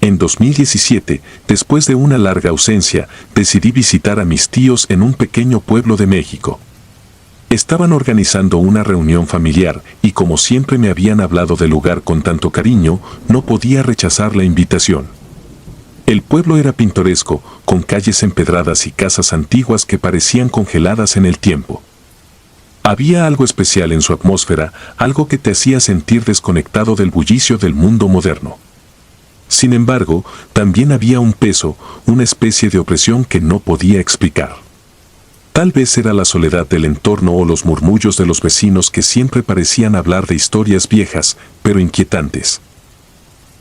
En 2017, después de una larga ausencia, decidí visitar a mis tíos en un pequeño pueblo de México. Estaban organizando una reunión familiar y como siempre me habían hablado del lugar con tanto cariño, no podía rechazar la invitación. El pueblo era pintoresco, con calles empedradas y casas antiguas que parecían congeladas en el tiempo. Había algo especial en su atmósfera, algo que te hacía sentir desconectado del bullicio del mundo moderno. Sin embargo, también había un peso, una especie de opresión que no podía explicar. Tal vez era la soledad del entorno o los murmullos de los vecinos que siempre parecían hablar de historias viejas, pero inquietantes.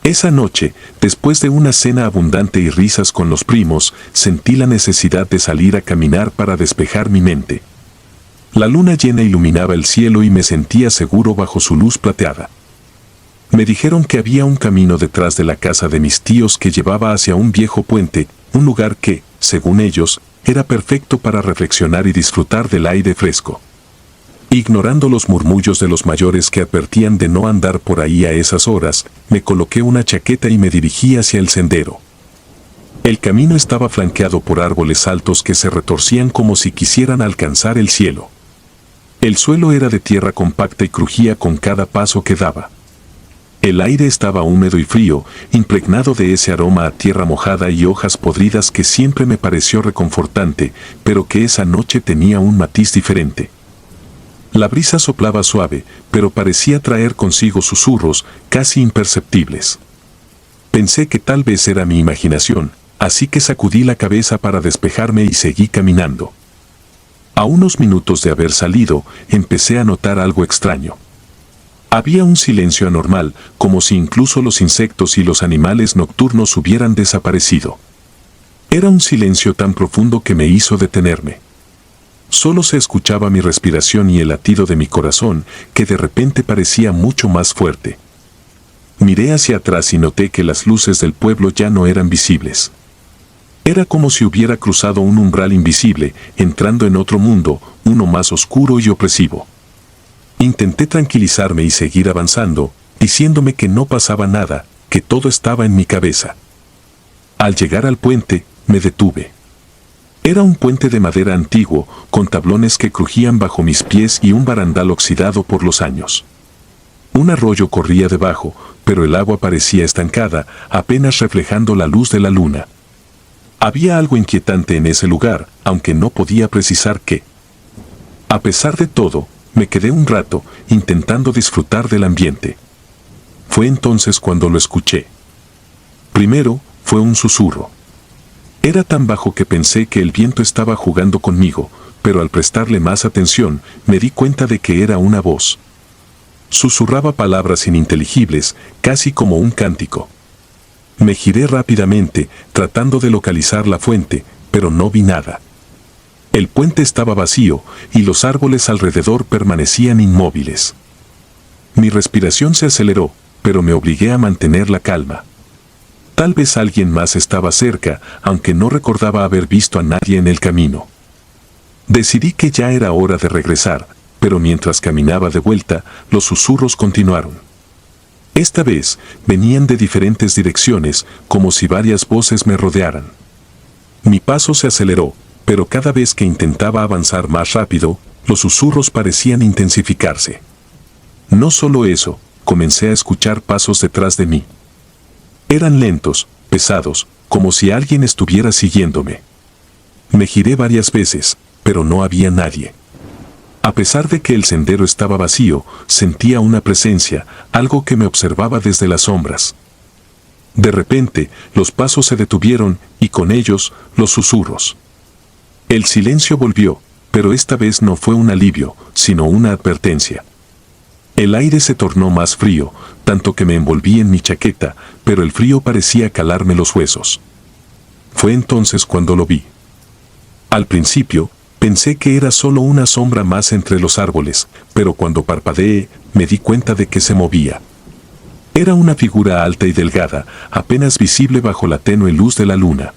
Esa noche, después de una cena abundante y risas con los primos, sentí la necesidad de salir a caminar para despejar mi mente. La luna llena iluminaba el cielo y me sentía seguro bajo su luz plateada. Me dijeron que había un camino detrás de la casa de mis tíos que llevaba hacia un viejo puente, un lugar que, según ellos, era perfecto para reflexionar y disfrutar del aire fresco. Ignorando los murmullos de los mayores que advertían de no andar por ahí a esas horas, me coloqué una chaqueta y me dirigí hacia el sendero. El camino estaba flanqueado por árboles altos que se retorcían como si quisieran alcanzar el cielo. El suelo era de tierra compacta y crujía con cada paso que daba. El aire estaba húmedo y frío, impregnado de ese aroma a tierra mojada y hojas podridas que siempre me pareció reconfortante, pero que esa noche tenía un matiz diferente. La brisa soplaba suave, pero parecía traer consigo susurros casi imperceptibles. Pensé que tal vez era mi imaginación, así que sacudí la cabeza para despejarme y seguí caminando. A unos minutos de haber salido, empecé a notar algo extraño. Había un silencio anormal, como si incluso los insectos y los animales nocturnos hubieran desaparecido. Era un silencio tan profundo que me hizo detenerme. Solo se escuchaba mi respiración y el latido de mi corazón, que de repente parecía mucho más fuerte. Miré hacia atrás y noté que las luces del pueblo ya no eran visibles. Era como si hubiera cruzado un umbral invisible, entrando en otro mundo, uno más oscuro y opresivo. Intenté tranquilizarme y seguir avanzando, diciéndome que no pasaba nada, que todo estaba en mi cabeza. Al llegar al puente, me detuve. Era un puente de madera antiguo, con tablones que crujían bajo mis pies y un barandal oxidado por los años. Un arroyo corría debajo, pero el agua parecía estancada, apenas reflejando la luz de la luna. Había algo inquietante en ese lugar, aunque no podía precisar qué. A pesar de todo, me quedé un rato, intentando disfrutar del ambiente. Fue entonces cuando lo escuché. Primero, fue un susurro. Era tan bajo que pensé que el viento estaba jugando conmigo, pero al prestarle más atención, me di cuenta de que era una voz. Susurraba palabras ininteligibles, casi como un cántico. Me giré rápidamente, tratando de localizar la fuente, pero no vi nada. El puente estaba vacío, y los árboles alrededor permanecían inmóviles. Mi respiración se aceleró, pero me obligué a mantener la calma. Tal vez alguien más estaba cerca, aunque no recordaba haber visto a nadie en el camino. Decidí que ya era hora de regresar, pero mientras caminaba de vuelta, los susurros continuaron. Esta vez, venían de diferentes direcciones, como si varias voces me rodearan. Mi paso se aceleró, pero cada vez que intentaba avanzar más rápido, los susurros parecían intensificarse. No solo eso, comencé a escuchar pasos detrás de mí. Eran lentos, pesados, como si alguien estuviera siguiéndome. Me giré varias veces, pero no había nadie. A pesar de que el sendero estaba vacío, sentía una presencia, algo que me observaba desde las sombras. De repente, los pasos se detuvieron, y con ellos, los susurros. El silencio volvió, pero esta vez no fue un alivio, sino una advertencia. El aire se tornó más frío, tanto que me envolví en mi chaqueta, pero el frío parecía calarme los huesos. Fue entonces cuando lo vi. Al principio, pensé que era solo una sombra más entre los árboles, pero cuando parpadeé, me di cuenta de que se movía. Era una figura alta y delgada, apenas visible bajo la tenue luz de la luna.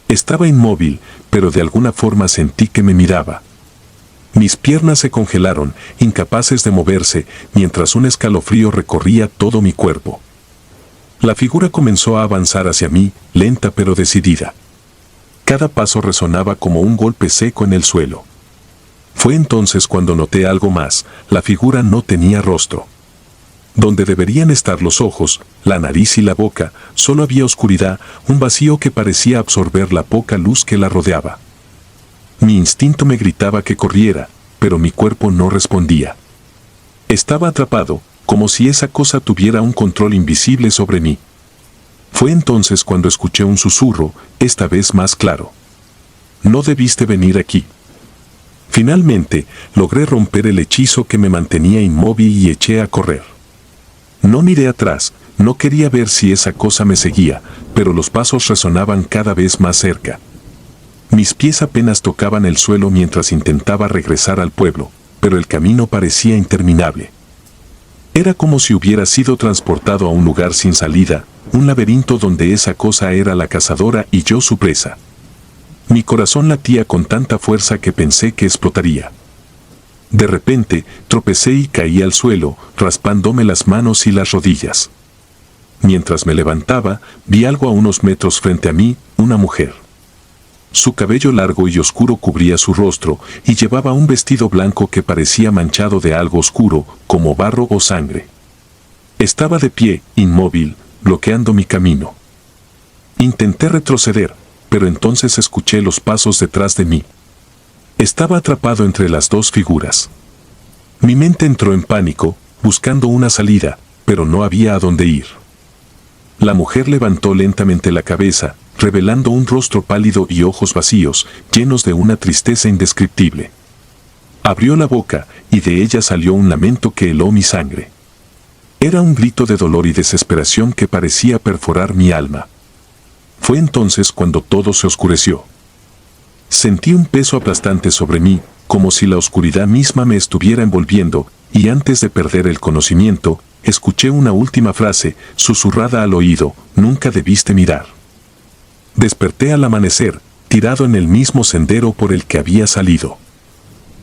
Estaba inmóvil, pero de alguna forma sentí que me miraba. Mis piernas se congelaron, incapaces de moverse, mientras un escalofrío recorría todo mi cuerpo. La figura comenzó a avanzar hacia mí, lenta pero decidida. Cada paso resonaba como un golpe seco en el suelo. Fue entonces cuando noté algo más: la figura no tenía rostro. Donde deberían estar los ojos, la nariz y la boca, solo había oscuridad, un vacío que parecía absorber la poca luz que la rodeaba. Mi instinto me gritaba que corriera, pero mi cuerpo no respondía. Estaba atrapado, como si esa cosa tuviera un control invisible sobre mí. Fue entonces cuando escuché un susurro, esta vez más claro. No debiste venir aquí. Finalmente, logré romper el hechizo que me mantenía inmóvil y eché a correr. No miré atrás, no quería ver si esa cosa me seguía, pero los pasos resonaban cada vez más cerca. Mis pies apenas tocaban el suelo mientras intentaba regresar al pueblo, pero el camino parecía interminable. Era como si hubiera sido transportado a un lugar sin salida, un laberinto donde esa cosa era la cazadora y yo su presa. Mi corazón latía con tanta fuerza que pensé que explotaría. De repente, tropecé y caí al suelo, raspándome las manos y las rodillas. Mientras me levantaba, vi algo a unos metros frente a mí, una mujer. Su cabello largo y oscuro cubría su rostro, y llevaba un vestido blanco que parecía manchado de algo oscuro, como barro o sangre. Estaba de pie, inmóvil, bloqueando mi camino. Intenté retroceder, pero entonces escuché los pasos detrás de mí. Estaba atrapado entre las dos figuras. Mi mente entró en pánico, buscando una salida, pero no había a dónde ir. La mujer levantó lentamente la cabeza, revelando un rostro pálido y ojos vacíos, llenos de una tristeza indescriptible. Abrió la boca, y de ella salió un lamento que heló mi sangre. Era un grito de dolor y desesperación que parecía perforar mi alma. Fue entonces cuando todo se oscureció. Sentí un peso aplastante sobre mí, como si la oscuridad misma me estuviera envolviendo, y antes de perder el conocimiento, escuché una última frase, susurrada al oído: nunca debiste mirar. Desperté al amanecer, tirado en el mismo sendero por el que había salido.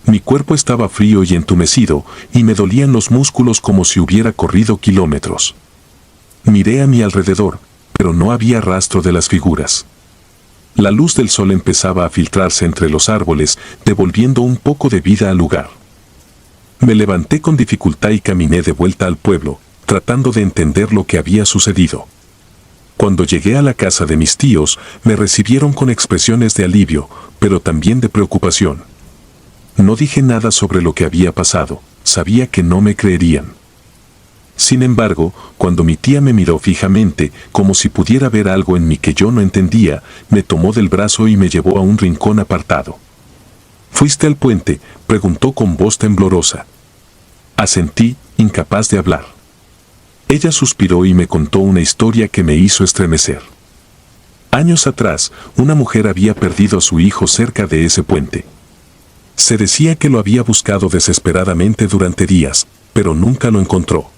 Mi cuerpo estaba frío y entumecido, y me dolían los músculos como si hubiera corrido kilómetros. Miré a mi alrededor, pero no había rastro de las figuras. La luz del sol empezaba a filtrarse entre los árboles, devolviendo un poco de vida al lugar. Me levanté con dificultad y caminé de vuelta al pueblo, tratando de entender lo que había sucedido. Cuando llegué a la casa de mis tíos, me recibieron con expresiones de alivio, pero también de preocupación. No dije nada sobre lo que había pasado, sabía que no me creerían. Sin embargo, cuando mi tía me miró fijamente, como si pudiera ver algo en mí que yo no entendía, me tomó del brazo y me llevó a un rincón apartado. ¿Fuiste al puente?, preguntó con voz temblorosa. Asentí, incapaz de hablar. Ella suspiró y me contó una historia que me hizo estremecer. Años atrás, una mujer había perdido a su hijo cerca de ese puente. Se decía que lo había buscado desesperadamente durante días, pero nunca lo encontró.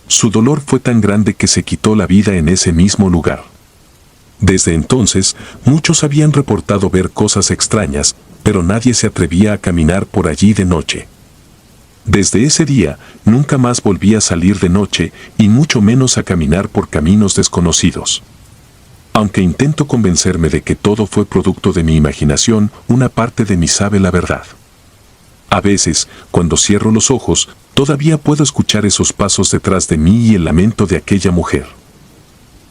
Su dolor fue tan grande que se quitó la vida en ese mismo lugar. Desde entonces, muchos habían reportado ver cosas extrañas, pero nadie se atrevía a caminar por allí de noche. Desde ese día, nunca más volví a salir de noche, y mucho menos a caminar por caminos desconocidos. Aunque intento convencerme de que todo fue producto de mi imaginación, una parte de mí sabe la verdad. A veces, cuando cierro los ojos, todavía puedo escuchar esos pasos detrás de mí y el lamento de aquella mujer.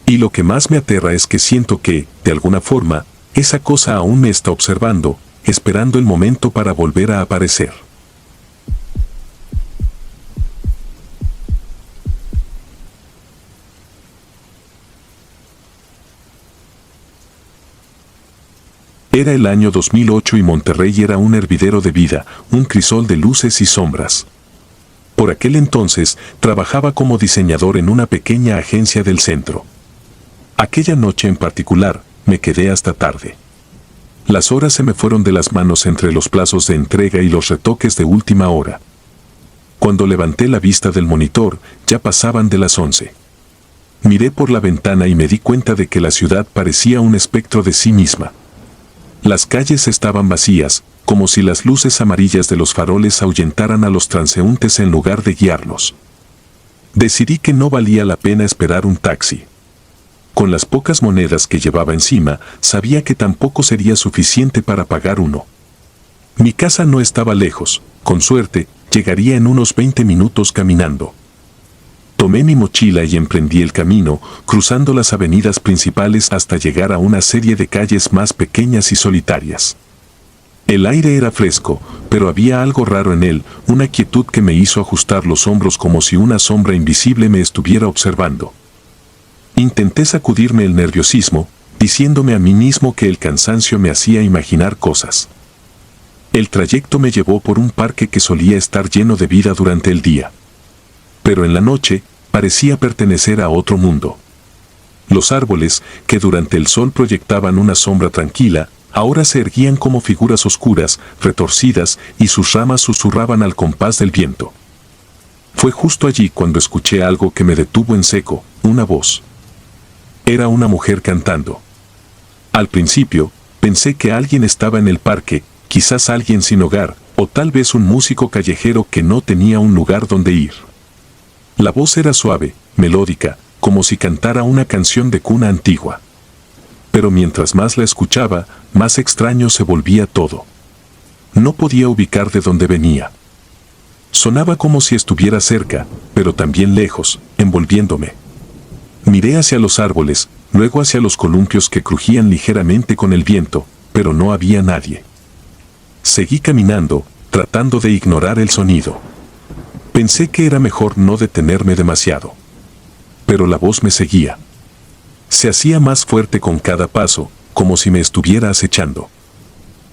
Y lo que más me aterra es que siento que, de alguna forma, esa cosa aún me está observando, esperando el momento para volver a aparecer. Era el año 2008 y Monterrey era un hervidero de vida, un crisol de luces y sombras. Por aquel entonces, trabajaba como diseñador en una pequeña agencia del centro. Aquella noche en particular, me quedé hasta tarde. Las horas se me fueron de las manos entre los plazos de entrega y los retoques de última hora. Cuando levanté la vista del monitor, ya pasaban de las 11. Miré por la ventana y me di cuenta de que la ciudad parecía un espectro de sí misma. Las calles estaban vacías, como si las luces amarillas de los faroles ahuyentaran a los transeúntes en lugar de guiarlos. Decidí que no valía la pena esperar un taxi. Con las pocas monedas que llevaba encima, sabía que tampoco sería suficiente para pagar uno. Mi casa no estaba lejos, con suerte, llegaría en unos 20 minutos caminando. Tomé mi mochila y emprendí el camino, cruzando las avenidas principales hasta llegar a una serie de calles más pequeñas y solitarias. El aire era fresco, pero había algo raro en él, una quietud que me hizo ajustar los hombros como si una sombra invisible me estuviera observando. Intenté sacudirme el nerviosismo, diciéndome a mí mismo que el cansancio me hacía imaginar cosas. El trayecto me llevó por un parque que solía estar lleno de vida durante el día. Pero en la noche, parecía pertenecer a otro mundo. Los árboles, que durante el sol proyectaban una sombra tranquila, ahora se erguían como figuras oscuras, retorcidas, y sus ramas susurraban al compás del viento. Fue justo allí cuando escuché algo que me detuvo en seco, una voz. Era una mujer cantando. Al principio, pensé que alguien estaba en el parque, quizás alguien sin hogar, o tal vez un músico callejero que no tenía un lugar donde ir. La voz era suave, melódica, como si cantara una canción de cuna antigua. Pero mientras más la escuchaba, más extraño se volvía todo. No podía ubicar de dónde venía. Sonaba como si estuviera cerca, pero también lejos, envolviéndome. Miré hacia los árboles, luego hacia los columpios que crujían ligeramente con el viento, pero no había nadie. Seguí caminando, tratando de ignorar el sonido. Pensé que era mejor no detenerme demasiado. Pero la voz me seguía. Se hacía más fuerte con cada paso, como si me estuviera acechando.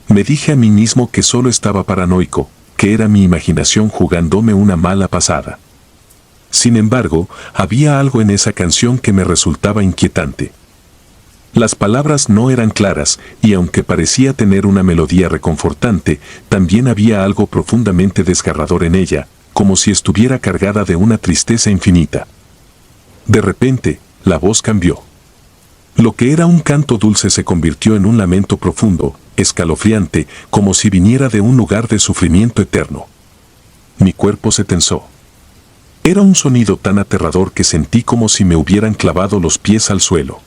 Me dije a mí mismo que solo estaba paranoico, que era mi imaginación jugándome una mala pasada. Sin embargo, había algo en esa canción que me resultaba inquietante. Las palabras no eran claras, y aunque parecía tener una melodía reconfortante, también había algo profundamente desgarrador en ella, como si estuviera cargada de una tristeza infinita. De repente, la voz cambió. Lo que era un canto dulce se convirtió en un lamento profundo, escalofriante, como si viniera de un lugar de sufrimiento eterno. Mi cuerpo se tensó. Era un sonido tan aterrador que sentí como si me hubieran clavado los pies al suelo.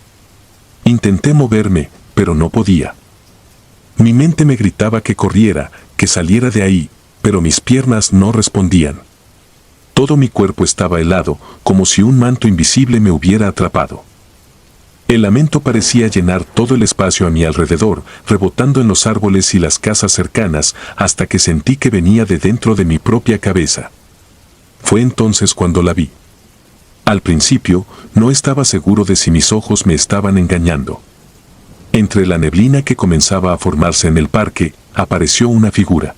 Intenté moverme, pero no podía. Mi mente me gritaba que corriera, que saliera de ahí, pero mis piernas no respondían. Todo mi cuerpo estaba helado, como si un manto invisible me hubiera atrapado. El lamento parecía llenar todo el espacio a mi alrededor, rebotando en los árboles y las casas cercanas, hasta que sentí que venía de dentro de mi propia cabeza. Fue entonces cuando la vi. Al principio, no estaba seguro de si mis ojos me estaban engañando. Entre la neblina que comenzaba a formarse en el parque, apareció una figura.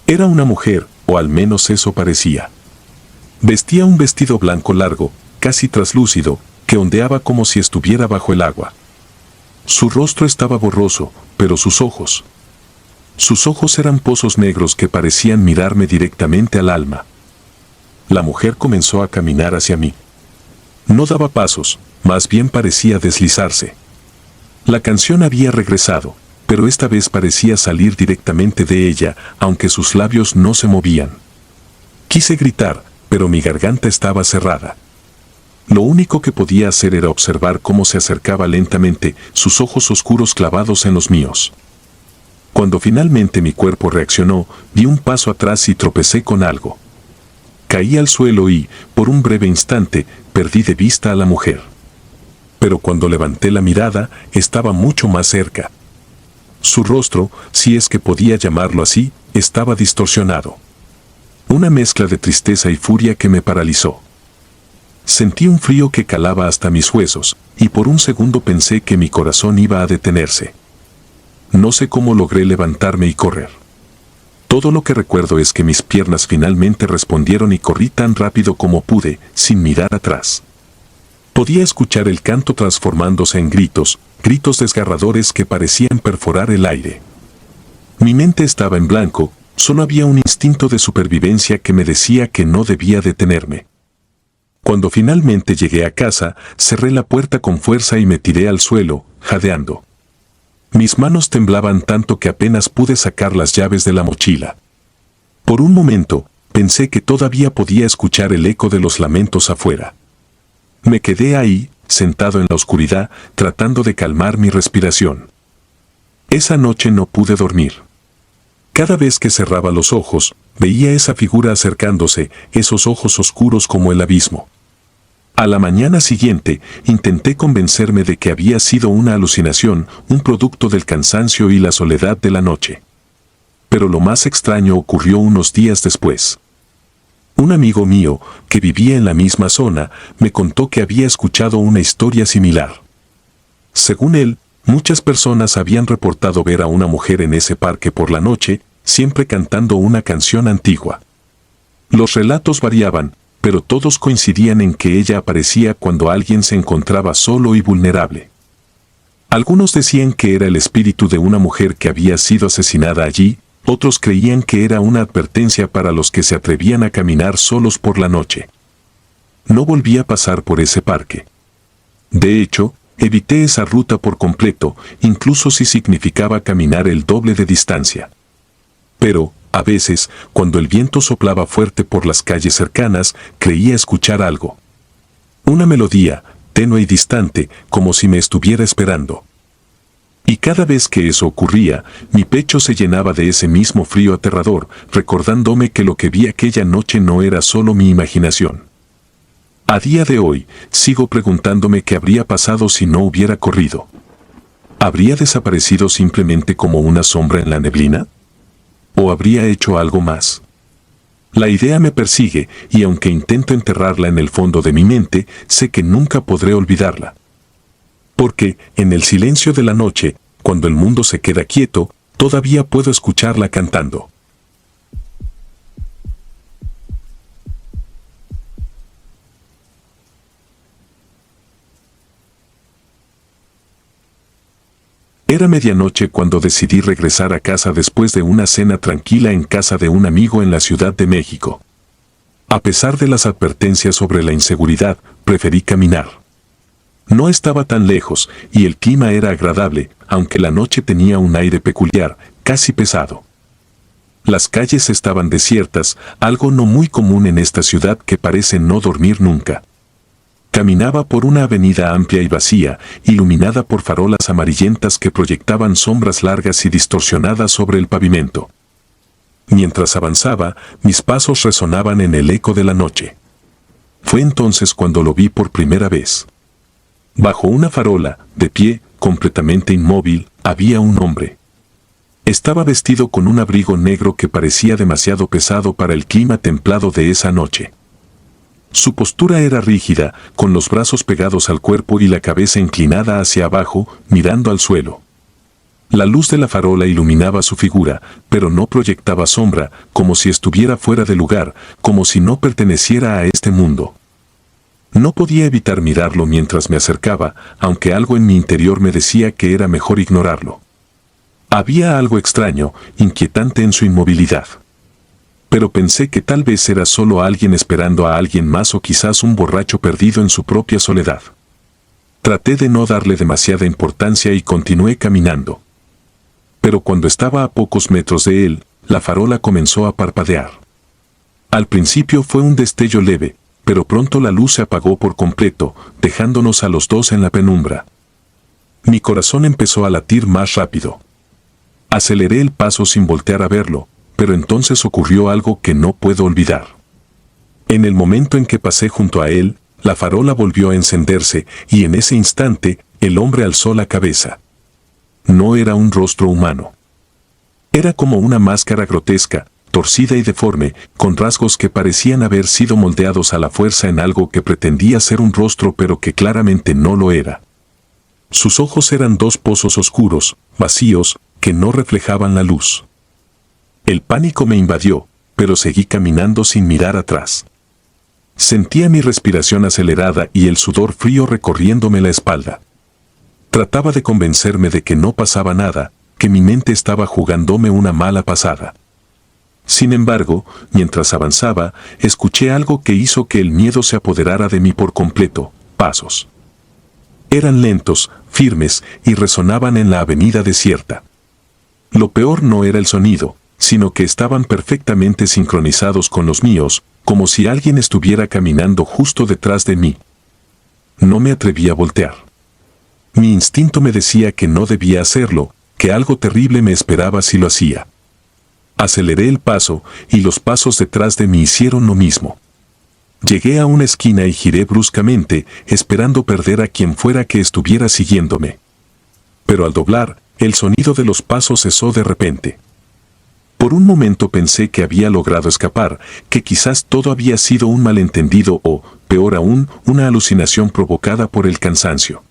Era una mujer, o al menos eso parecía. Vestía un vestido blanco largo, casi traslúcido, que ondeaba como si estuviera bajo el agua. Su rostro estaba borroso, pero sus ojos eran pozos negros que parecían mirarme directamente al alma. La mujer comenzó a caminar hacia mí. No daba pasos, más bien parecía deslizarse. La canción había regresado, pero esta vez parecía salir directamente de ella, aunque sus labios no se movían. Quise gritar, pero mi garganta estaba cerrada. Lo único que podía hacer era observar cómo se acercaba lentamente, sus ojos oscuros clavados en los míos. Cuando finalmente mi cuerpo reaccionó, di un paso atrás y tropecé con algo. Caí al suelo y, por un breve instante, perdí de vista a la mujer. Pero cuando levanté la mirada, estaba mucho más cerca. Su rostro, si es que podía llamarlo así, estaba distorsionado. Una mezcla de tristeza y furia que me paralizó. Sentí un frío que calaba hasta mis huesos, y por un segundo pensé que mi corazón iba a detenerse. No sé cómo logré levantarme y correr. Todo lo que recuerdo es que mis piernas finalmente respondieron y corrí tan rápido como pude, sin mirar atrás. Podía escuchar el canto transformándose en gritos, gritos desgarradores que parecían perforar el aire. Mi mente estaba en blanco, solo había un instinto de supervivencia que me decía que no debía detenerme. Cuando finalmente llegué a casa, cerré la puerta con fuerza y me tiré al suelo, jadeando. Mis manos temblaban tanto que apenas pude sacar las llaves de la mochila. Por un momento, pensé que todavía podía escuchar el eco de los lamentos afuera. Me quedé ahí, sentado en la oscuridad, tratando de calmar mi respiración. Esa noche no pude dormir. Cada vez que cerraba los ojos, veía esa figura acercándose, esos ojos oscuros como el abismo. A la mañana siguiente, intenté convencerme de que había sido una alucinación, un producto del cansancio y la soledad de la noche. Pero lo más extraño ocurrió unos días después. Un amigo mío, que vivía en la misma zona, me contó que había escuchado una historia similar. Según él, muchas personas habían reportado ver a una mujer en ese parque por la noche, siempre cantando una canción antigua. Los relatos variaban, pero todos coincidían en que ella aparecía cuando alguien se encontraba solo y vulnerable. Algunos decían que era el espíritu de una mujer que había sido asesinada allí, otros creían que era una advertencia para los que se atrevían a caminar solos por la noche. No volví a pasar por ese parque. De hecho, evité esa ruta por completo, incluso si significaba caminar el doble de distancia. Pero, a veces, cuando el viento soplaba fuerte por las calles cercanas, creía escuchar algo. Una melodía, tenue y distante, como si me estuviera esperando. Y cada vez que eso ocurría, mi pecho se llenaba de ese mismo frío aterrador, recordándome que lo que vi aquella noche no era solo mi imaginación. A día de hoy, sigo preguntándome qué habría pasado si no hubiera corrido. ¿Habría desaparecido simplemente como una sombra en la neblina? ¿O habría hecho algo más? La idea me persigue, y aunque intento enterrarla en el fondo de mi mente, sé que nunca podré olvidarla. Porque, en el silencio de la noche, cuando el mundo se queda quieto, todavía puedo escucharla cantando. Era medianoche cuando decidí regresar a casa después de una cena tranquila en casa de un amigo en la Ciudad de México. A pesar de las advertencias sobre la inseguridad, preferí caminar. No estaba tan lejos, y el clima era agradable, aunque la noche tenía un aire peculiar, casi pesado. Las calles estaban desiertas, algo no muy común en esta ciudad que parece no dormir nunca. Caminaba por una avenida amplia y vacía, iluminada por farolas amarillentas que proyectaban sombras largas y distorsionadas sobre el pavimento. Mientras avanzaba, mis pasos resonaban en el eco de la noche. Fue entonces cuando lo vi por primera vez. Bajo una farola, de pie, completamente inmóvil, había un hombre. Estaba vestido con un abrigo negro que parecía demasiado pesado para el clima templado de esa noche. Su postura era rígida, con los brazos pegados al cuerpo y la cabeza inclinada hacia abajo, mirando al suelo. La luz de la farola iluminaba su figura, pero no proyectaba sombra, como si estuviera fuera de lugar, como si no perteneciera a este mundo. No podía evitar mirarlo mientras me acercaba, aunque algo en mi interior me decía que era mejor ignorarlo. Había algo extraño, inquietante en su inmovilidad. Pero pensé que tal vez era solo alguien esperando a alguien más o quizás un borracho perdido en su propia soledad. Traté de no darle demasiada importancia y continué caminando. Pero cuando estaba a pocos metros de él, la farola comenzó a parpadear. Al principio fue un destello leve, pero pronto la luz se apagó por completo, dejándonos a los dos en la penumbra. Mi corazón empezó a latir más rápido. Aceleré el paso sin voltear a verlo, pero entonces ocurrió algo que no puedo olvidar. En el momento en que pasé junto a él, la farola volvió a encenderse, y en ese instante, el hombre alzó la cabeza. No era un rostro humano. Era como una máscara grotesca, torcida y deforme, con rasgos que parecían haber sido moldeados a la fuerza en algo que pretendía ser un rostro pero que claramente no lo era. Sus ojos eran dos pozos oscuros, vacíos, que no reflejaban la luz. El pánico me invadió, pero seguí caminando sin mirar atrás. Sentía mi respiración acelerada y el sudor frío recorriéndome la espalda. Trataba de convencerme de que no pasaba nada, que mi mente estaba jugándome una mala pasada. Sin embargo, mientras avanzaba, escuché algo que hizo que el miedo se apoderara de mí por completo: pasos. Eran lentos, firmes, y resonaban en la avenida desierta. Lo peor no era el sonido, sino que estaban perfectamente sincronizados con los míos, como si alguien estuviera caminando justo detrás de mí. No me atreví a voltear. Mi instinto me decía que no debía hacerlo, que algo terrible me esperaba si lo hacía. Aceleré el paso, y los pasos detrás de mí hicieron lo mismo. Llegué a una esquina y giré bruscamente, esperando perder a quien fuera que estuviera siguiéndome. Pero al doblar, el sonido de los pasos cesó de repente. Por un momento pensé que había logrado escapar, que quizás todo había sido un malentendido o, peor aún, una alucinación provocada por el cansancio.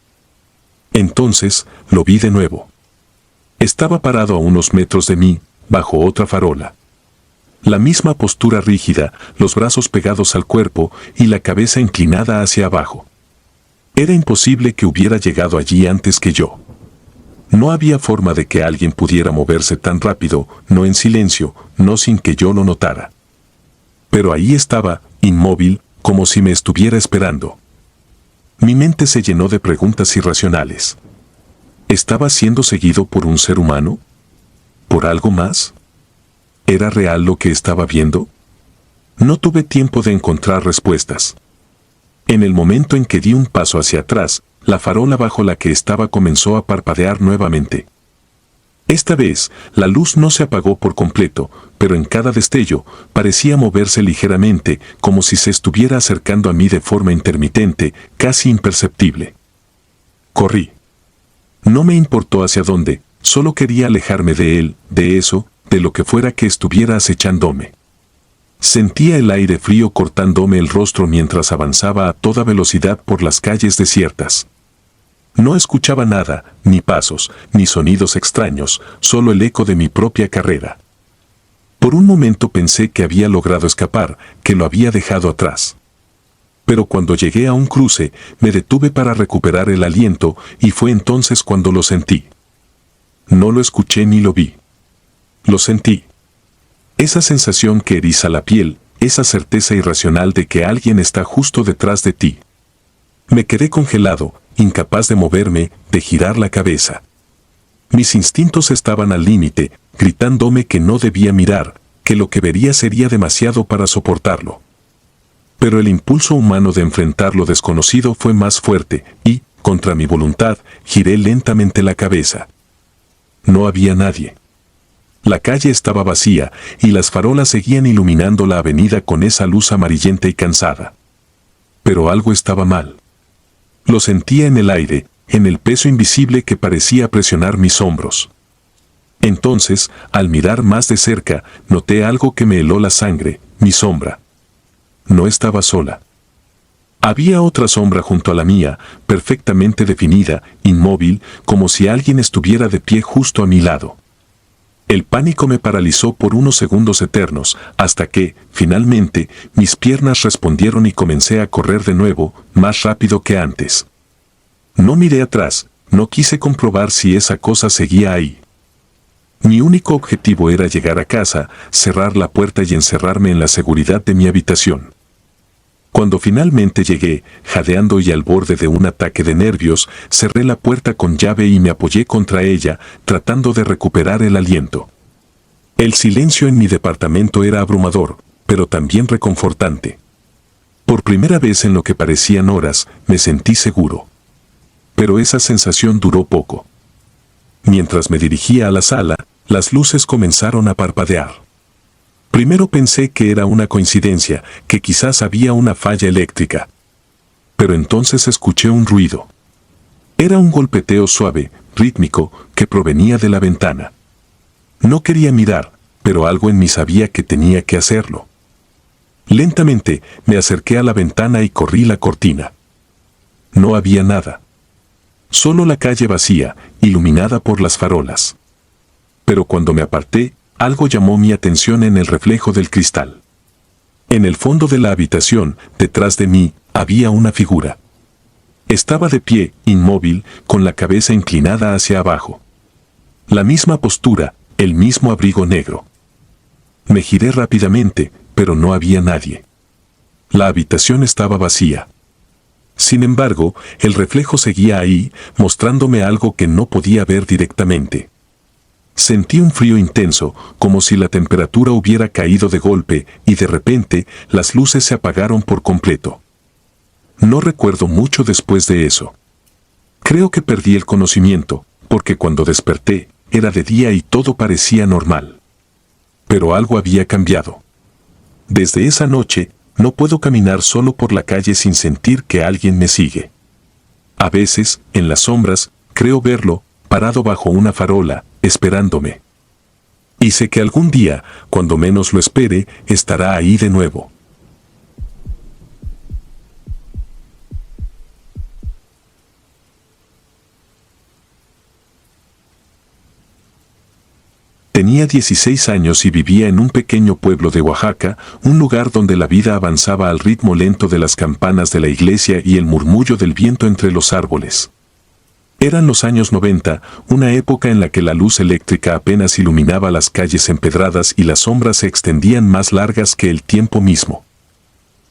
Entonces, lo vi de nuevo. Estaba parado a unos metros de mí, bajo otra farola. La misma postura rígida, los brazos pegados al cuerpo y la cabeza inclinada hacia abajo. Era imposible que hubiera llegado allí antes que yo. No había forma de que alguien pudiera moverse tan rápido, no en silencio, no sin que yo lo notara. Pero ahí estaba, inmóvil, como si me estuviera esperando. Mi mente se llenó de preguntas irracionales. ¿Estaba siendo seguido por un ser humano? ¿Por algo más? ¿Era real lo que estaba viendo? No tuve tiempo de encontrar respuestas. En el momento en que di un paso hacia atrás, la farola bajo la que estaba comenzó a parpadear nuevamente. Esta vez, la luz no se apagó por completo, pero en cada destello parecía moverse ligeramente, como si se estuviera acercando a mí de forma intermitente, casi imperceptible. Corrí. No me importó hacia dónde, solo quería alejarme de él, de eso, de lo que fuera que estuviera acechándome. Sentía el aire frío cortándome el rostro mientras avanzaba a toda velocidad por las calles desiertas. No escuchaba nada, ni pasos, ni sonidos extraños, solo el eco de mi propia carrera. Por un momento pensé que había logrado escapar, que lo había dejado atrás. Pero cuando llegué a un cruce, me detuve para recuperar el aliento y fue entonces cuando lo sentí. No lo escuché ni lo vi. Lo sentí. Esa sensación que eriza la piel, esa certeza irracional de que alguien está justo detrás de ti. Me quedé congelado, incapaz de moverme, de girar la cabeza. Mis instintos estaban al límite, gritándome que no debía mirar, que lo que vería sería demasiado para soportarlo. Pero el impulso humano de enfrentar lo desconocido fue más fuerte, y, contra mi voluntad, giré lentamente la cabeza. No había nadie. La calle estaba vacía, y las farolas seguían iluminando la avenida con esa luz amarillenta y cansada. Pero algo estaba mal. Lo sentía en el aire, en el peso invisible que parecía presionar mis hombros. Entonces, al mirar más de cerca, noté algo que me heló la sangre, mi sombra. No estaba sola. Había otra sombra junto a la mía, perfectamente definida, inmóvil, como si alguien estuviera de pie justo a mi lado. El pánico me paralizó por unos segundos eternos, hasta que, finalmente, mis piernas respondieron y comencé a correr de nuevo, más rápido que antes. No miré atrás, no quise comprobar si esa cosa seguía ahí. Mi único objetivo era llegar a casa, cerrar la puerta y encerrarme en la seguridad de mi habitación. Cuando finalmente llegué, jadeando y al borde de un ataque de nervios, cerré la puerta con llave y me apoyé contra ella, tratando de recuperar el aliento. El silencio en mi departamento era abrumador, pero también reconfortante. Por primera vez en lo que parecían horas, me sentí seguro. Pero esa sensación duró poco. Mientras me dirigía a la sala, las luces comenzaron a parpadear. Primero pensé que era una coincidencia, que quizás había una falla eléctrica. Pero entonces escuché un ruido. Era un golpeteo suave, rítmico, que provenía de la ventana. No quería mirar, pero algo en mí sabía que tenía que hacerlo. Lentamente me acerqué a la ventana y corrí la cortina. No había nada. Solo la calle vacía, iluminada por las farolas. Pero cuando me aparté, algo llamó mi atención en el reflejo del cristal. En el fondo de la habitación, detrás de mí, había una figura. Estaba de pie, inmóvil, con la cabeza inclinada hacia abajo. La misma postura, el mismo abrigo negro. Me giré rápidamente, pero no había nadie. La habitación estaba vacía. Sin embargo, el reflejo seguía ahí, mostrándome algo que no podía ver directamente. Sentí un frío intenso, como si la temperatura hubiera caído de golpe, y de repente, las luces se apagaron por completo. No recuerdo mucho después de eso. Creo que perdí el conocimiento, porque cuando desperté, era de día y todo parecía normal. Pero algo había cambiado. Desde esa noche, no puedo caminar solo por la calle sin sentir que alguien me sigue. A veces, en las sombras, creo verlo, parado bajo una farola, esperándome. Y sé que algún día, cuando menos lo espere, estará ahí de nuevo. Tenía 16 años y vivía en un pequeño pueblo de Oaxaca, un lugar donde la vida avanzaba al ritmo lento de las campanas de la iglesia y el murmullo del viento entre los árboles. Eran los años 90, una época en la que la luz eléctrica apenas iluminaba las calles empedradas y las sombras se extendían más largas que el tiempo mismo.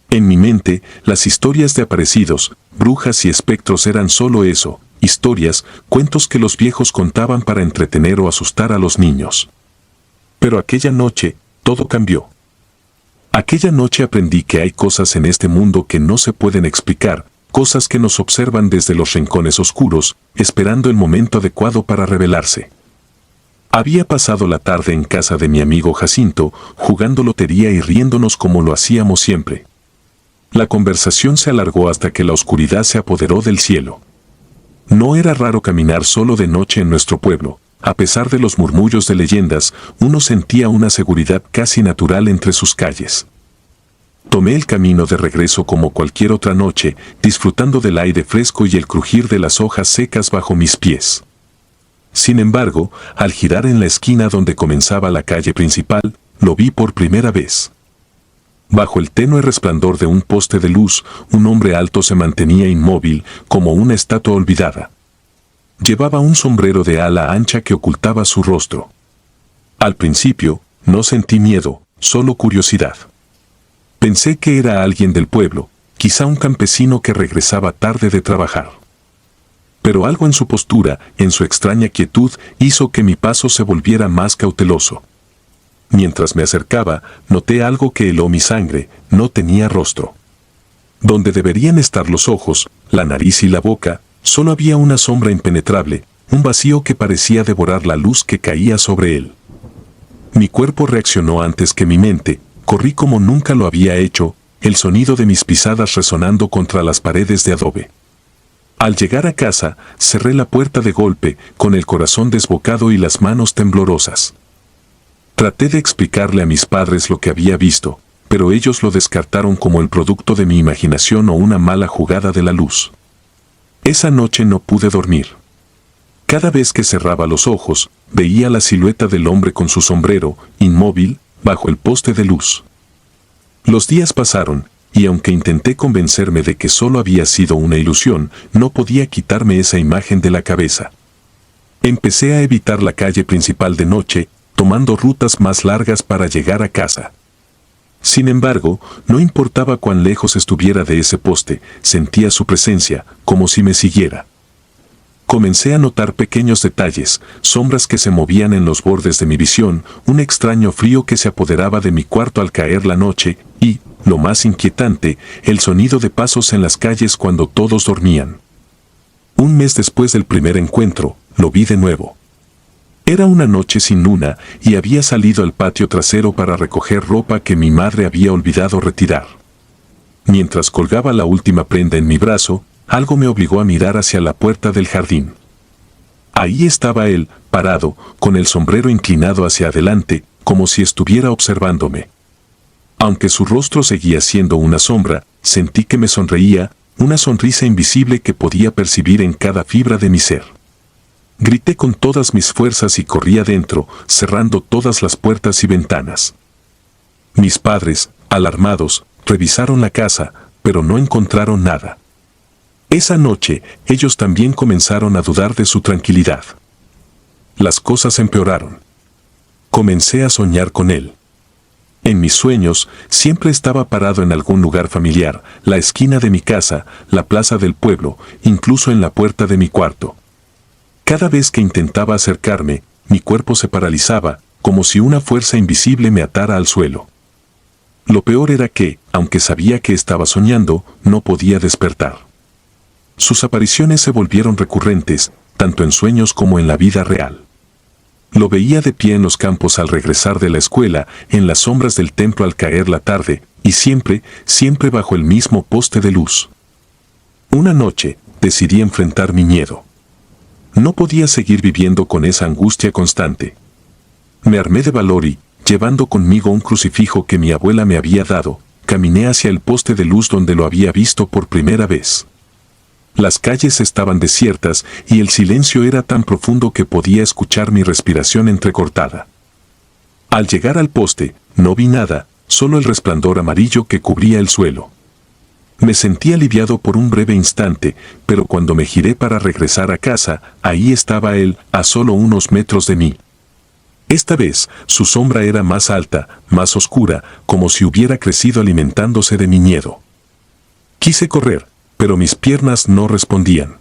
En mi mente, las historias de aparecidos, brujas y espectros eran solo eso, historias, cuentos que los viejos contaban para entretener o asustar a los niños. Pero aquella noche, todo cambió. Aquella noche aprendí que hay cosas en este mundo que no se pueden explicar, cosas que nos observan desde los rincones oscuros, esperando el momento adecuado para revelarse. Había pasado la tarde en casa de mi amigo Jacinto, jugando lotería y riéndonos como lo hacíamos siempre. La conversación se alargó hasta que la oscuridad se apoderó del cielo. No era raro caminar solo de noche en nuestro pueblo. A pesar de los murmullos de leyendas, uno sentía una seguridad casi natural entre sus calles. Tomé el camino de regreso como cualquier otra noche, disfrutando del aire fresco y el crujir de las hojas secas bajo mis pies. Sin embargo, al girar en la esquina donde comenzaba la calle principal, lo vi por primera vez. Bajo el tenue resplandor de un poste de luz, un hombre alto se mantenía inmóvil, como una estatua olvidada. Llevaba un sombrero de ala ancha que ocultaba su rostro. Al principio, no sentí miedo, solo curiosidad. Pensé que era alguien del pueblo, quizá un campesino que regresaba tarde de trabajar. Pero algo en su postura, en su extraña quietud, hizo que mi paso se volviera más cauteloso. Mientras me acercaba, noté algo que heló mi sangre: no tenía rostro. Donde deberían estar los ojos, la nariz y la boca, solo había una sombra impenetrable, un vacío que parecía devorar la luz que caía sobre él. Mi cuerpo reaccionó antes que mi mente, corrí como nunca lo había hecho, el sonido de mis pisadas resonando contra las paredes de adobe. Al llegar a casa, cerré la puerta de golpe, con el corazón desbocado y las manos temblorosas. Traté de explicarle a mis padres lo que había visto, pero ellos lo descartaron como el producto de mi imaginación o una mala jugada de la luz. Esa noche no pude dormir. Cada vez que cerraba los ojos, veía la silueta del hombre con su sombrero, inmóvil, bajo el poste de luz. Los días pasaron, y aunque intenté convencerme de que solo había sido una ilusión, no podía quitarme esa imagen de la cabeza. Empecé a evitar la calle principal de noche, tomando rutas más largas para llegar a casa. Sin embargo, no importaba cuán lejos estuviera de ese poste, sentía su presencia, como si me siguiera. Comencé a notar pequeños detalles, sombras que se movían en los bordes de mi visión, un extraño frío que se apoderaba de mi cuarto al caer la noche, y, lo más inquietante, el sonido de pasos en las calles cuando todos dormían. Un mes después del primer encuentro, lo vi de nuevo. Era una noche sin luna, y había salido al patio trasero para recoger ropa que mi madre había olvidado retirar. Mientras colgaba la última prenda en mi brazo, algo me obligó a mirar hacia la puerta del jardín. Ahí estaba él, parado, con el sombrero inclinado hacia adelante, como si estuviera observándome. Aunque su rostro seguía siendo una sombra, sentí que me sonreía, una sonrisa invisible que podía percibir en cada fibra de mi ser. Grité con todas mis fuerzas y corrí adentro, cerrando todas las puertas y ventanas. Mis padres, alarmados, revisaron la casa, pero no encontraron nada. Esa noche, ellos también comenzaron a dudar de su tranquilidad. Las cosas empeoraron. Comencé a soñar con él. En mis sueños, siempre estaba parado en algún lugar familiar, la esquina de mi casa, la plaza del pueblo, incluso en la puerta de mi cuarto. Cada vez que intentaba acercarme, mi cuerpo se paralizaba, como si una fuerza invisible me atara al suelo. Lo peor era que, aunque sabía que estaba soñando, no podía despertar. Sus apariciones se volvieron recurrentes, tanto en sueños como en la vida real. Lo veía de pie en los campos al regresar de la escuela, en las sombras del templo al caer la tarde, y siempre, siempre bajo el mismo poste de luz. Una noche, decidí enfrentar mi miedo. No podía seguir viviendo con esa angustia constante. Me armé de valor y, llevando conmigo un crucifijo que mi abuela me había dado, caminé hacia el poste de luz donde lo había visto por primera vez. Las calles estaban desiertas y el silencio era tan profundo que podía escuchar mi respiración entrecortada. Al llegar al poste, no vi nada, solo el resplandor amarillo que cubría el suelo. Me sentí aliviado por un breve instante, pero cuando me giré para regresar a casa, ahí estaba él, a solo unos metros de mí. Esta vez, su sombra era más alta, más oscura, como si hubiera crecido alimentándose de mi miedo. Quise correr, pero mis piernas no respondían.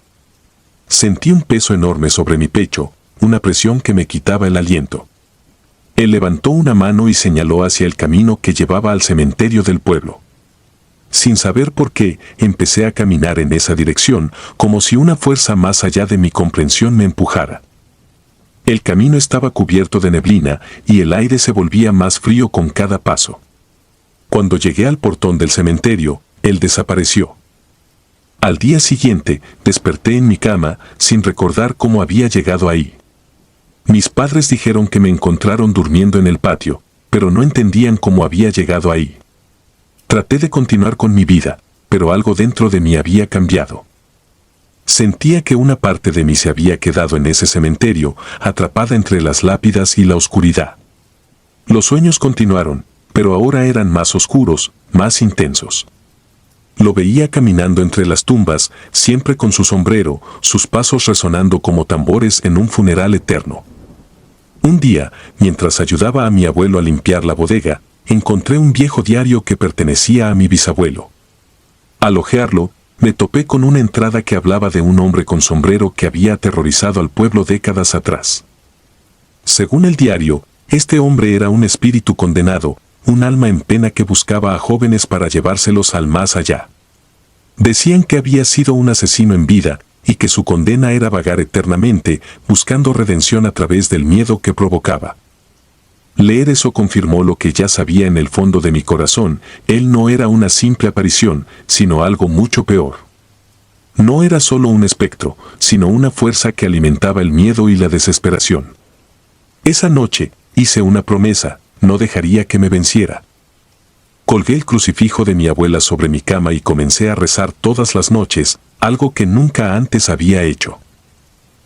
Sentí un peso enorme sobre mi pecho, una presión que me quitaba el aliento. Él levantó una mano y señaló hacia el camino que llevaba al cementerio del pueblo. Sin saber por qué, empecé a caminar en esa dirección, como si una fuerza más allá de mi comprensión me empujara. El camino estaba cubierto de neblina y el aire se volvía más frío con cada paso. Cuando llegué al portón del cementerio, él desapareció. Al día siguiente, desperté en mi cama, sin recordar cómo había llegado ahí. Mis padres dijeron que me encontraron durmiendo en el patio, pero no entendían cómo había llegado ahí. Traté de continuar con mi vida, pero algo dentro de mí había cambiado. Sentía que una parte de mí se había quedado en ese cementerio, atrapada entre las lápidas y la oscuridad. Los sueños continuaron, pero ahora eran más oscuros, más intensos. Lo veía caminando entre las tumbas, siempre con su sombrero, sus pasos resonando como tambores en un funeral eterno. Un día, mientras ayudaba a mi abuelo a limpiar la bodega, encontré un viejo diario que pertenecía a mi bisabuelo. Al hojearlo, me topé con una entrada que hablaba de un hombre con sombrero que había aterrorizado al pueblo décadas atrás. Según el diario, este hombre era un espíritu condenado, un alma en pena que buscaba a jóvenes para llevárselos al más allá. Decían que había sido un asesino en vida y que su condena era vagar eternamente, buscando redención a través del miedo que provocaba. Leer eso confirmó lo que ya sabía en el fondo de mi corazón: él no era una simple aparición, sino algo mucho peor. No era solo un espectro, sino una fuerza que alimentaba el miedo y la desesperación. Esa noche, hice una promesa: no dejaría que me venciera. Colgué el crucifijo de mi abuela sobre mi cama y comencé a rezar todas las noches, algo que nunca antes había hecho.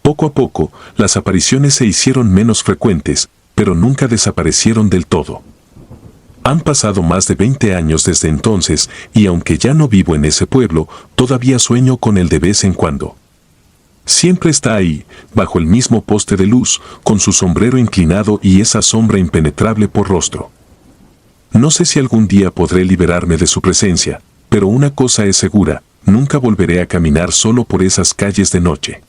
Poco a poco, las apariciones se hicieron menos frecuentes, pero nunca desaparecieron del todo. Han pasado más de 20 años desde entonces, y aunque ya no vivo en ese pueblo, todavía sueño con él de vez en cuando. Siempre está ahí, bajo el mismo poste de luz, con su sombrero inclinado y esa sombra impenetrable por rostro. No sé si algún día podré liberarme de su presencia, pero una cosa es segura: nunca volveré a caminar solo por esas calles de noche.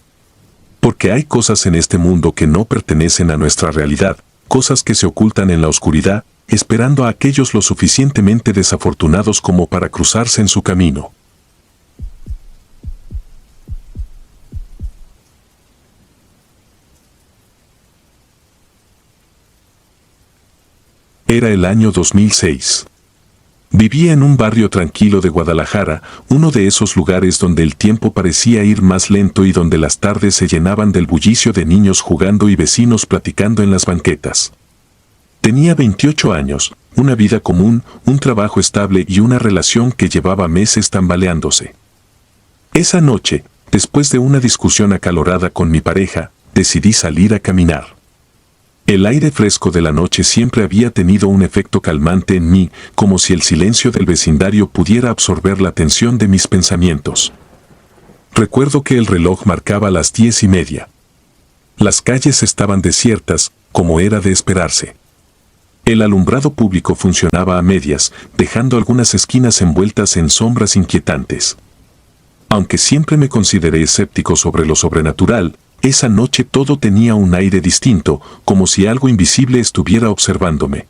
Porque hay cosas en este mundo que no pertenecen a nuestra realidad, cosas que se ocultan en la oscuridad, esperando a aquellos lo suficientemente desafortunados como para cruzarse en su camino. Era el año 2006. Vivía en un barrio tranquilo de Guadalajara, uno de esos lugares donde el tiempo parecía ir más lento y donde las tardes se llenaban del bullicio de niños jugando y vecinos platicando en las banquetas. Tenía 28 años, una vida común, un trabajo estable y una relación que llevaba meses tambaleándose. Esa noche, después de una discusión acalorada con mi pareja, decidí salir a caminar. El aire fresco de la noche siempre había tenido un efecto calmante en mí, como si el silencio del vecindario pudiera absorber la tensión de mis pensamientos. Recuerdo que el reloj marcaba las 10:30. Las calles estaban desiertas, como era de esperarse. El alumbrado público funcionaba a medias, dejando algunas esquinas envueltas en sombras inquietantes. Aunque siempre me consideré escéptico sobre lo sobrenatural, esa noche todo tenía un aire distinto, como si algo invisible estuviera observándome.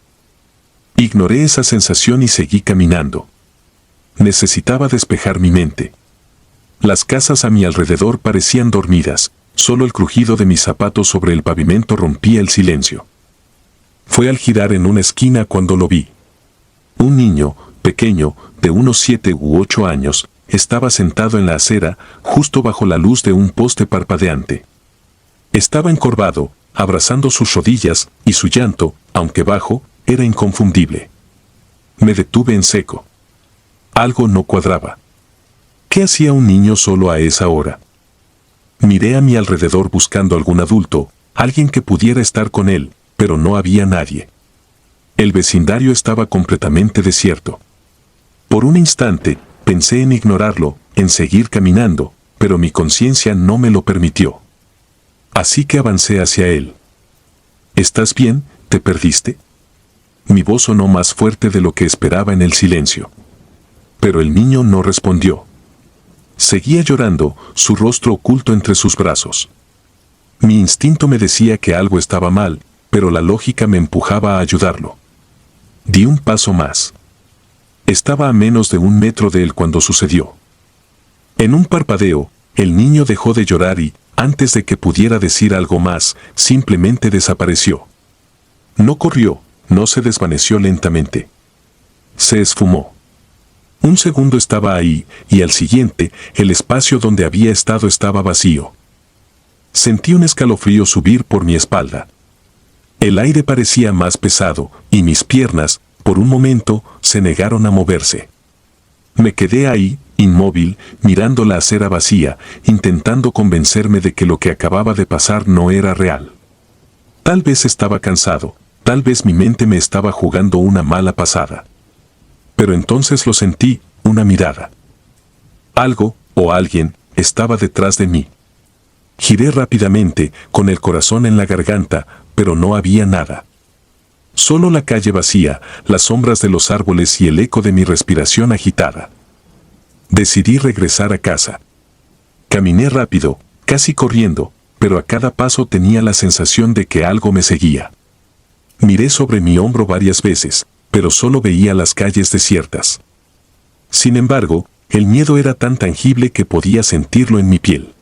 Ignoré esa sensación y seguí caminando. Necesitaba despejar mi mente. Las casas a mi alrededor parecían dormidas, solo el crujido de mis zapatos sobre el pavimento rompía el silencio. Fue al girar en una esquina cuando lo vi. Un niño, pequeño, de unos 7 u 8 años, estaba sentado en la acera, justo bajo la luz de un poste parpadeante. Estaba encorvado, abrazando sus rodillas, y su llanto, aunque bajo, era inconfundible. Me detuve en seco. Algo no cuadraba. ¿Qué hacía un niño solo a esa hora? Miré a mi alrededor buscando algún adulto, alguien que pudiera estar con él, pero no había nadie. El vecindario estaba completamente desierto. Por un instante, pensé en ignorarlo, en seguir caminando, pero mi conciencia no me lo permitió. Así que avancé hacia él. ¿Estás bien? ¿Te perdiste? Mi voz sonó más fuerte de lo que esperaba en el silencio. Pero el niño no respondió. Seguía llorando, su rostro oculto entre sus brazos. Mi instinto me decía que algo estaba mal, pero la lógica me empujaba a ayudarlo. Di un paso más. Estaba a menos de 1 metro de él cuando sucedió. En un parpadeo, el niño dejó de llorar y, antes de que pudiera decir algo más, simplemente desapareció. No corrió, no se desvaneció lentamente. Se esfumó. Un segundo estaba ahí, y al siguiente, el espacio donde había estado estaba vacío. Sentí un escalofrío subir por mi espalda. El aire parecía más pesado, y mis piernas, por un momento, se negaron a moverse. Me quedé ahí, inmóvil, mirando la acera vacía, intentando convencerme de que lo que acababa de pasar no era real. Tal vez estaba cansado, tal vez mi mente me estaba jugando una mala pasada. Pero entonces lo sentí, una mirada. Algo, o alguien, estaba detrás de mí. Giré rápidamente, con el corazón en la garganta, pero no había nada. Solo la calle vacía, las sombras de los árboles y el eco de mi respiración agitada. Decidí regresar a casa. Caminé rápido, casi corriendo, pero a cada paso tenía la sensación de que algo me seguía. Miré sobre mi hombro varias veces, pero solo veía las calles desiertas. Sin embargo, el miedo era tan tangible que podía sentirlo en mi piel.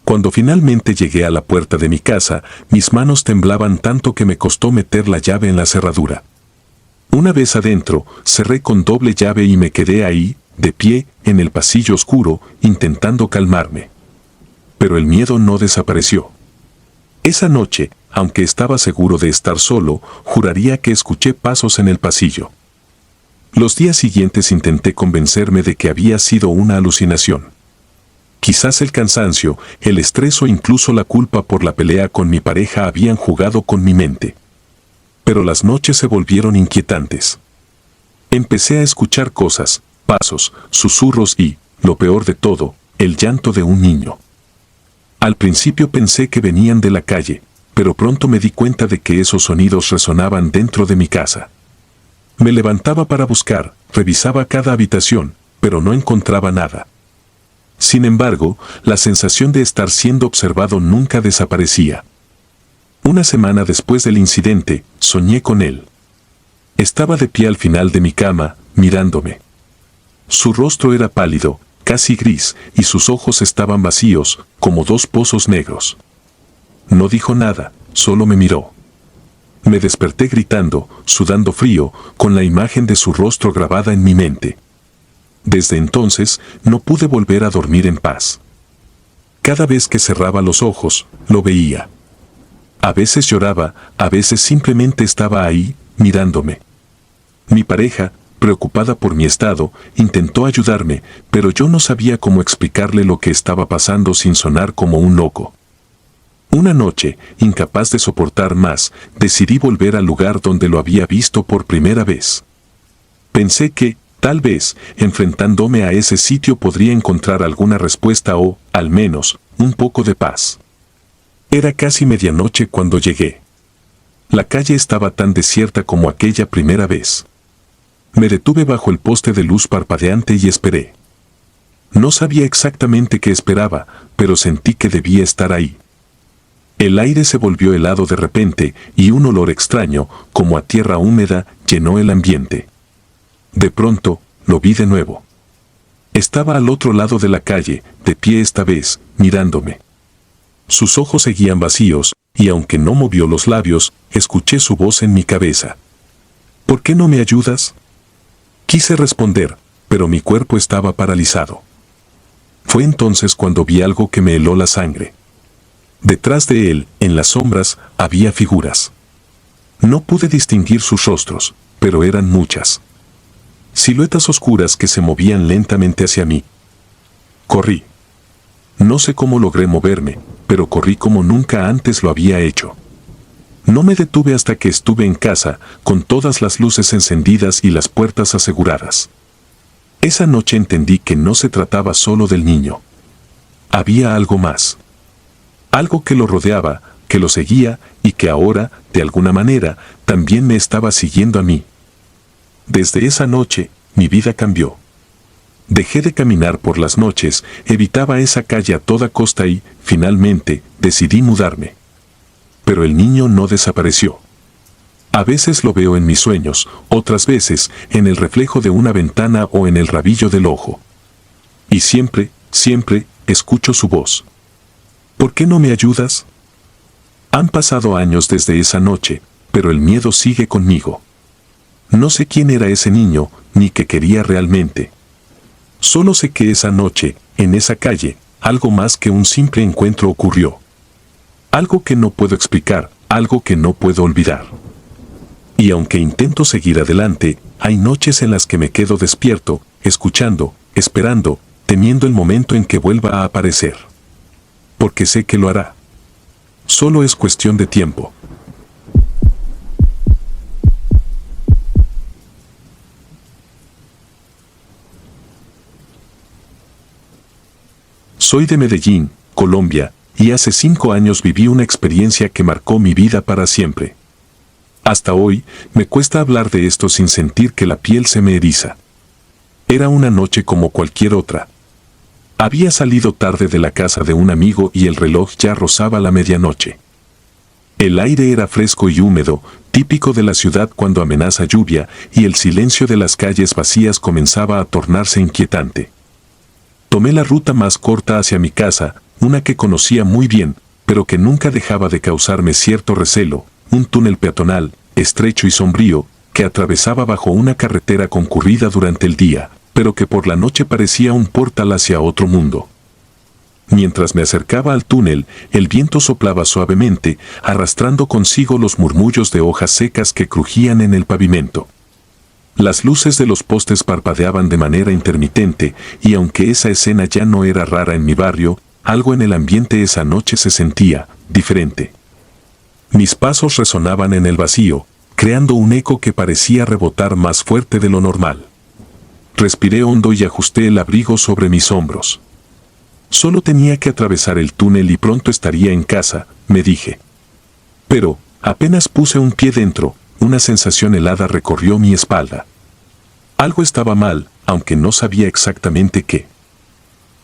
Cuando finalmente llegué a la puerta de mi casa, mis manos temblaban tanto que me costó meter la llave en la cerradura. Una vez adentro, cerré con doble llave y me quedé ahí, de pie, en el pasillo oscuro, intentando calmarme. Pero el miedo no desapareció. Esa noche, aunque estaba seguro de estar solo, juraría que escuché pasos en el pasillo. Los días siguientes intenté convencerme de que había sido una alucinación. Quizás el cansancio, el estrés o incluso la culpa por la pelea con mi pareja habían jugado con mi mente. Pero las noches se volvieron inquietantes. Empecé a escuchar cosas, pasos, susurros y, lo peor de todo, el llanto de un niño. Al principio pensé que venían de la calle, pero pronto me di cuenta de que esos sonidos resonaban dentro de mi casa. Me levantaba para buscar, revisaba cada habitación, pero no encontraba nada. Sin embargo, la sensación de estar siendo observado nunca desaparecía. Una semana después del incidente, soñé con él. Estaba de pie al final de mi cama, mirándome. Su rostro era pálido, casi gris, y sus ojos estaban vacíos, como 2 pozos negros. No dijo nada, solo me miró. Me desperté gritando, sudando frío, con la imagen de su rostro grabada en mi mente. Desde entonces, no pude volver a dormir en paz. Cada vez que cerraba los ojos, lo veía. A veces lloraba, a veces simplemente estaba ahí, mirándome. Mi pareja, preocupada por mi estado, intentó ayudarme, pero yo no sabía cómo explicarle lo que estaba pasando sin sonar como un loco. Una noche, incapaz de soportar más, decidí volver al lugar donde lo había visto por primera vez. Pensé que, tal vez, enfrentándome a ese sitio podría encontrar alguna respuesta o, al menos, un poco de paz. Era casi medianoche cuando llegué. La calle estaba tan desierta como aquella primera vez. Me detuve bajo el poste de luz parpadeante y esperé. No sabía exactamente qué esperaba, pero sentí que debía estar ahí. El aire se volvió helado de repente y un olor extraño, como a tierra húmeda, llenó el ambiente. De pronto, lo vi de nuevo. Estaba al otro lado de la calle, de pie esta vez, mirándome. Sus ojos seguían vacíos, y aunque no movió los labios, escuché su voz en mi cabeza. ¿Por qué no me ayudas? Quise responder, pero mi cuerpo estaba paralizado. Fue entonces cuando vi algo que me heló la sangre. Detrás de él, en las sombras, había figuras. No pude distinguir sus rostros, pero eran muchas. Siluetas oscuras que se movían lentamente hacia mí. Corrí. No sé cómo logré moverme, pero corrí como nunca antes lo había hecho. No me detuve hasta que estuve en casa, con todas las luces encendidas y las puertas aseguradas. Esa noche entendí que no se trataba solo del niño. Había algo más. Algo que lo rodeaba, que lo seguía y que ahora, de alguna manera, también me estaba siguiendo a mí. Desde esa noche, mi vida cambió. Dejé de caminar por las noches, evitaba esa calle a toda costa y, finalmente, decidí mudarme. Pero el niño no desapareció. A veces lo veo en mis sueños, otras veces, en el reflejo de una ventana o en el rabillo del ojo. Y siempre, siempre, escucho su voz. ¿Por qué no me ayudas? Han pasado años desde esa noche, pero el miedo sigue conmigo. No sé quién era ese niño, ni qué quería realmente. Solo sé que esa noche, en esa calle, algo más que un simple encuentro ocurrió. Algo que no puedo explicar, algo que no puedo olvidar. Y aunque intento seguir adelante, hay noches en las que me quedo despierto, escuchando, esperando, temiendo el momento en que vuelva a aparecer. Porque sé que lo hará. Solo es cuestión de tiempo. Soy de Medellín, Colombia, y hace 5 años viví una experiencia que marcó mi vida para siempre. Hasta hoy, me cuesta hablar de esto sin sentir que la piel se me eriza. Era una noche como cualquier otra. Había salido tarde de la casa de un amigo y el reloj ya rozaba la medianoche. El aire era fresco y húmedo, típico de la ciudad cuando amenaza lluvia, y el silencio de las calles vacías comenzaba a tornarse inquietante. Tomé la ruta más corta hacia mi casa, una que conocía muy bien, pero que nunca dejaba de causarme cierto recelo, un túnel peatonal, estrecho y sombrío, que atravesaba bajo una carretera concurrida durante el día, pero que por la noche parecía un portal hacia otro mundo. Mientras me acercaba al túnel, el viento soplaba suavemente, arrastrando consigo los murmullos de hojas secas que crujían en el pavimento. Las luces de los postes parpadeaban de manera intermitente, y aunque esa escena ya no era rara en mi barrio, algo en el ambiente esa noche se sentía diferente. Mis pasos resonaban en el vacío, creando un eco que parecía rebotar más fuerte de lo normal. Respiré hondo y ajusté el abrigo sobre mis hombros. Solo tenía que atravesar el túnel y pronto estaría en casa, me dije. Pero, apenas puse un pie dentro, una sensación helada recorrió mi espalda. Algo estaba mal, aunque no sabía exactamente qué.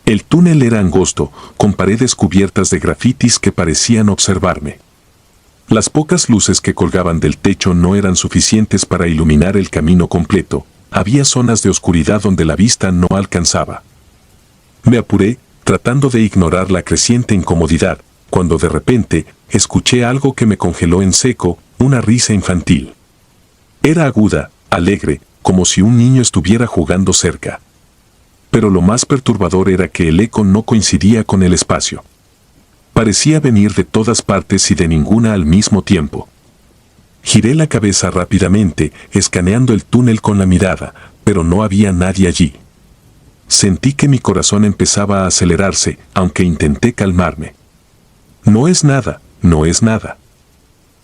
El túnel era angosto, con paredes cubiertas de grafitis que parecían observarme. Las pocas luces que colgaban del techo no eran suficientes para iluminar el camino completo. Había zonas de oscuridad donde la vista no alcanzaba. Me apuré, tratando de ignorar la creciente incomodidad, cuando de repente escuché algo que me congeló en seco, una risa infantil. Era aguda, alegre, como si un niño estuviera jugando cerca. Pero lo más perturbador era que el eco no coincidía con el espacio. Parecía venir de todas partes y de ninguna al mismo tiempo. Giré la cabeza rápidamente, escaneando el túnel con la mirada, pero no había nadie allí. Sentí que mi corazón empezaba a acelerarse, aunque intenté calmarme. No es nada, no es nada.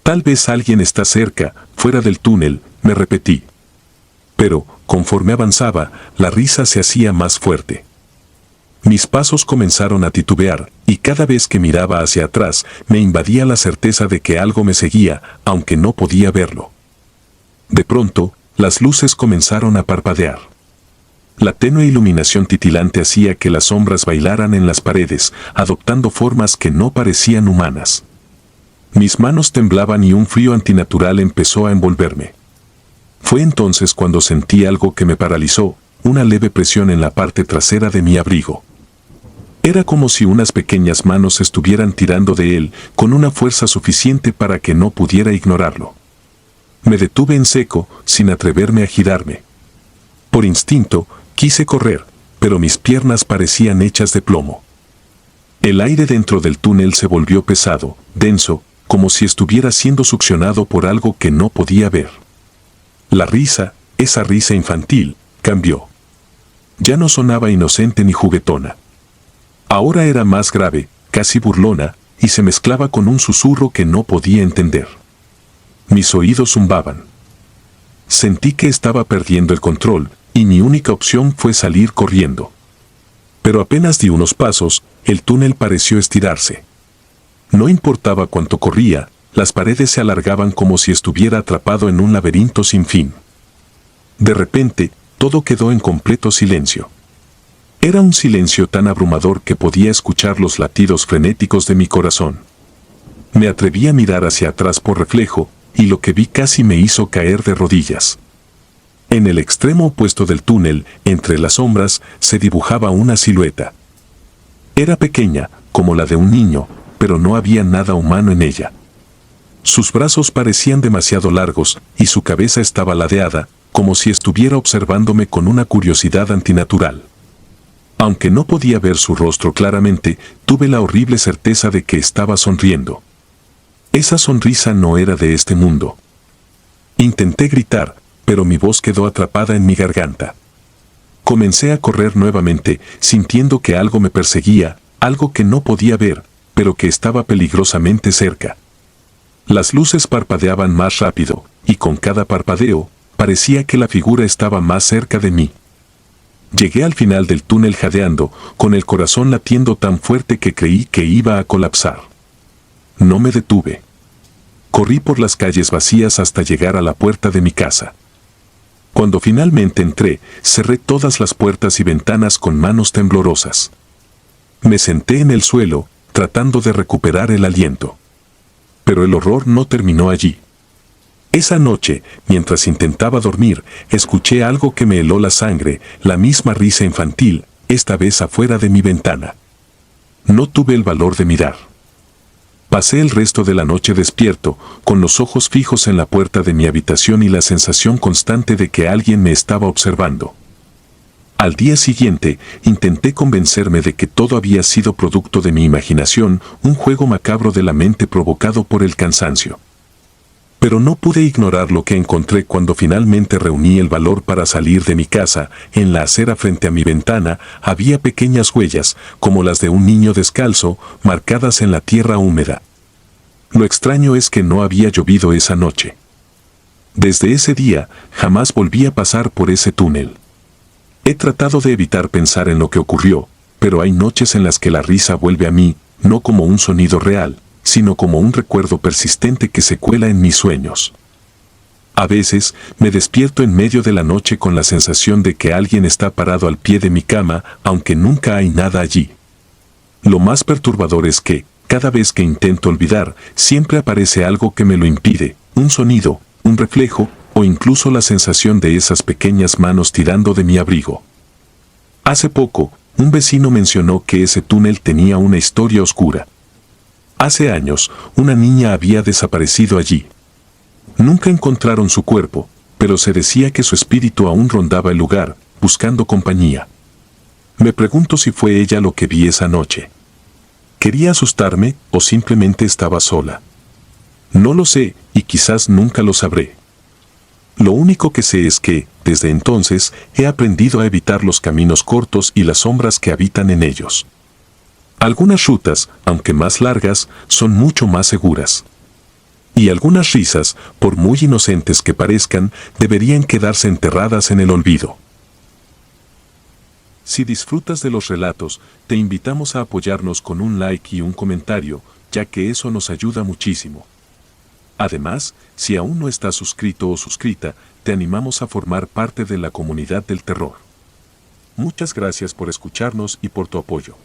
Tal vez alguien está cerca, fuera del túnel, me repetí. Pero, conforme avanzaba, la risa se hacía más fuerte. Mis pasos comenzaron a titubear, y cada vez que miraba hacia atrás, me invadía la certeza de que algo me seguía, aunque no podía verlo. De pronto, las luces comenzaron a parpadear. La tenue iluminación titilante hacía que las sombras bailaran en las paredes, adoptando formas que no parecían humanas. Mis manos temblaban y un frío antinatural empezó a envolverme. Fue entonces cuando sentí algo que me paralizó, una leve presión en la parte trasera de mi abrigo. Era como si unas pequeñas manos estuvieran tirando de él con una fuerza suficiente para que no pudiera ignorarlo. Me detuve en seco, sin atreverme a girarme. Por instinto, quise correr, pero mis piernas parecían hechas de plomo. El aire dentro del túnel se volvió pesado, denso, como si estuviera siendo succionado por algo que no podía ver. La risa, esa risa infantil, cambió. Ya no sonaba inocente ni juguetona. Ahora era más grave, casi burlona, y se mezclaba con un susurro que no podía entender. Mis oídos zumbaban. Sentí que estaba perdiendo el control, y mi única opción fue salir corriendo. Pero apenas di unos pasos, el túnel pareció estirarse. No importaba cuánto corría, las paredes se alargaban como si estuviera atrapado en un laberinto sin fin. De repente, todo quedó en completo silencio. Era un silencio tan abrumador que podía escuchar los latidos frenéticos de mi corazón. Me atreví a mirar hacia atrás por reflejo, y lo que vi casi me hizo caer de rodillas. En el extremo opuesto del túnel, entre las sombras, se dibujaba una silueta. Era pequeña, como la de un niño, pero no había nada humano en ella. Sus brazos parecían demasiado largos, y su cabeza estaba ladeada, como si estuviera observándome con una curiosidad antinatural. Aunque no podía ver su rostro claramente, tuve la horrible certeza de que estaba sonriendo. Esa sonrisa no era de este mundo. Intenté gritar, pero mi voz quedó atrapada en mi garganta. Comencé a correr nuevamente, sintiendo que algo me perseguía, algo que no podía ver, pero que estaba peligrosamente cerca. Las luces parpadeaban más rápido, y con cada parpadeo, parecía que la figura estaba más cerca de mí. Llegué al final del túnel jadeando, con el corazón latiendo tan fuerte que creí que iba a colapsar. No me detuve. Corrí por las calles vacías hasta llegar a la puerta de mi casa. Cuando finalmente entré, cerré todas las puertas y ventanas con manos temblorosas. Me senté en el suelo, tratando de recuperar el aliento. Pero el horror no terminó allí. Esa noche, mientras intentaba dormir, escuché algo que me heló la sangre, la misma risa infantil, esta vez afuera de mi ventana. No tuve el valor de mirar. Pasé el resto de la noche despierto, con los ojos fijos en la puerta de mi habitación y la sensación constante de que alguien me estaba observando. Al día siguiente, intenté convencerme de que todo había sido producto de mi imaginación, un juego macabro de la mente provocado por el cansancio. Pero no pude ignorar lo que encontré cuando finalmente reuní el valor para salir de mi casa. En la acera frente a mi ventana había pequeñas huellas, como las de un niño descalzo, marcadas en la tierra húmeda. Lo extraño es que no había llovido esa noche. Desde ese día, jamás volví a pasar por ese túnel. He tratado de evitar pensar en lo que ocurrió, pero hay noches en las que la risa vuelve a mí, no como un sonido real, sino como un recuerdo persistente que se cuela en mis sueños. A veces, me despierto en medio de la noche con la sensación de que alguien está parado al pie de mi cama, aunque nunca hay nada allí. Lo más perturbador es que, cada vez que intento olvidar, siempre aparece algo que me lo impide, un sonido, un reflejo, o incluso la sensación de esas pequeñas manos tirando de mi abrigo. Hace poco, un vecino mencionó que ese túnel tenía una historia oscura. Hace años, una niña había desaparecido allí. Nunca encontraron su cuerpo, pero se decía que su espíritu aún rondaba el lugar, buscando compañía. Me pregunto si fue ella lo que vi esa noche. ¿Quería asustarme o simplemente estaba sola? No lo sé, y quizás nunca lo sabré. Lo único que sé es que, desde entonces, he aprendido a evitar los caminos cortos y las sombras que habitan en ellos. Algunas rutas, aunque más largas, son mucho más seguras. Y algunas risas, por muy inocentes que parezcan, deberían quedarse enterradas en el olvido. Si disfrutas de los relatos, te invitamos a apoyarnos con un like y un comentario, ya que eso nos ayuda muchísimo. Además, si aún no estás suscrito o suscrita, te animamos a formar parte de la comunidad del terror. Muchas gracias por escucharnos y por tu apoyo.